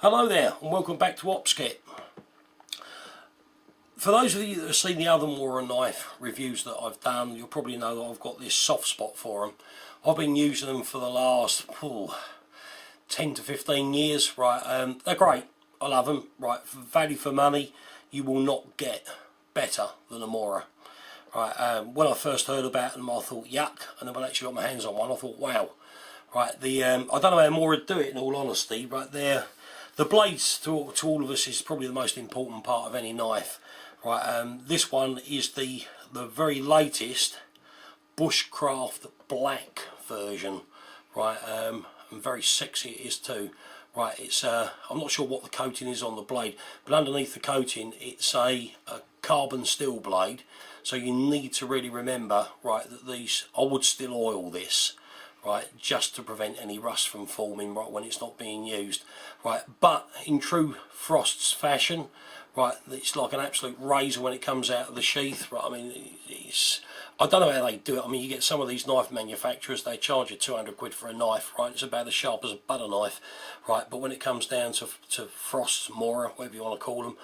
Hello there and welcome back to OpsKit. For those of you that have seen the other Mora knife reviews that I've done, you'll probably know that I've got this soft spot for them. I've been using them for the last 10 to 15 years. Right, they're great. I love them. Right, for value for money, you will not get better than a Mora. Right, when I first heard about them, I thought yuck, and then when I actually got my hands on one, I thought wow. Right, I don't know how Mora do it in all honesty. Right, the blades to all of us is probably the most important part of any knife. Right, this one is the very latest Bushcraft black version. Right, and very sexy it is too. Right, it's I'm not sure what the coating is on the blade, but underneath the coating it's a carbon steel blade. So you need to really remember, right, that I would still oil this. Right, just to prevent any rust from forming right when it's not being used. Right, but in true Frost's fashion, right, it's like an absolute razor when it comes out of the sheath. Right, I mean, I don't know how they do it. I mean, you get some of these knife manufacturers, they charge you 200 quid for a knife. Right, it's about as sharp as a butter knife. Right, but when it comes down to Frost's, Mora, whatever you want to call them,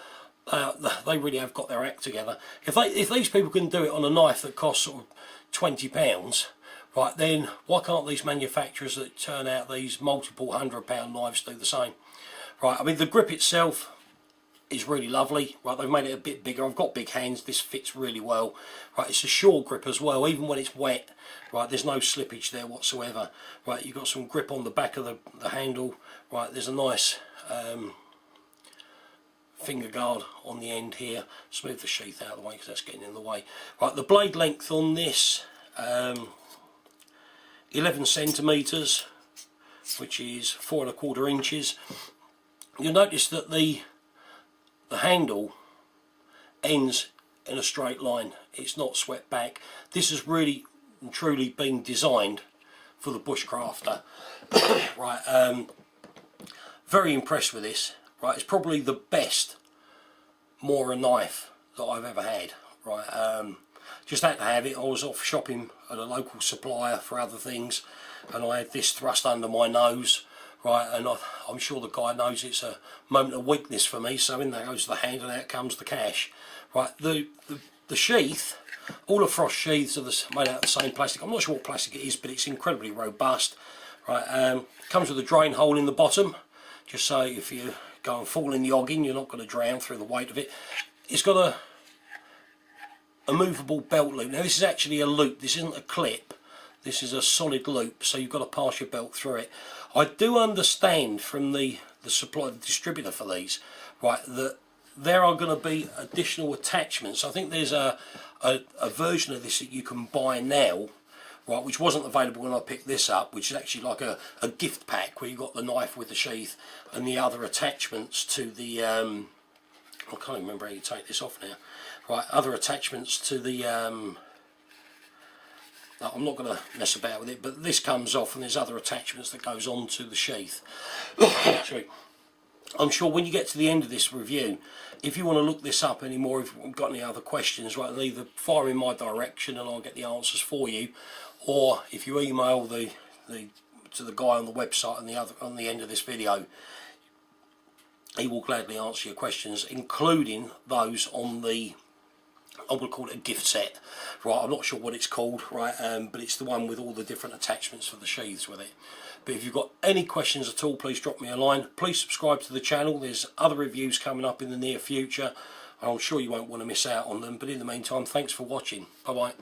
they really have got their act together. If these people can do it on a knife that costs sort of £20. Right, then why can't these manufacturers that turn out these multiple £100 knives do the same? Right, I mean, the grip itself is really lovely. Right, they've made it a bit bigger. I've got big hands, this fits really well. Right, it's a short grip as well, even when it's wet. Right, there's no slippage there whatsoever. Right, you've got some grip on the back of the handle. Right, there's a nice finger guard on the end here. Smooth the sheath out of the way because that's getting in the way. Right, the blade length on this 11 centimeters, which is 4 1/4 inches. You'll notice that the handle ends in a straight line. It's not swept back. This has really and truly been designed for the bushcrafter. Right, very impressed with this. Right, it's probably the best Mora knife that I've ever had. Right, just had to have it. I was off shopping at a local supplier for other things and I had this thrust under my nose. Right, and I'm sure the guy knows it's a moment of weakness for me, so in there goes the hand and out comes the cash. Right, the sheath, all the Frost sheaths are made out of the same plastic. I'm not sure what plastic it is, but it's incredibly robust. Right, comes with a drain hole in the bottom, just so if you go and fall in the ogging, you're not going to drown through the weight of it. It's got a movable belt loop. Now this is actually a loop, this isn't a clip, this is a solid loop, so you've got to pass your belt through it. I do understand from the distributor for these, right, that there are going to be additional attachments. I think there's a version of this that you can buy now, right, which wasn't available when I picked this up, which is actually like a gift pack where you've got the knife with the sheath and the other attachments to the I can't even remember how you take this off now. Right, other attachments to the I'm not going to mess about with it, but this comes off and there's other attachments that goes on to the sheath. Sorry. I'm sure when you get to the end of this review, if you want to look this up anymore, if you've got any other questions, right, either fire in my direction and I'll get the answers for you, or if you email to the guy on the website on the end of this video, he will gladly answer your questions, including those on the, I would call it a gift set. Right, I'm not sure what it's called, right, but it's the one with all the different attachments for the sheaths with it. But if you've got any questions at all, please drop me a line. Please subscribe to the channel. There's other reviews coming up in the near future. I'm sure you won't want to miss out on them. But in the meantime, thanks for watching. Bye bye.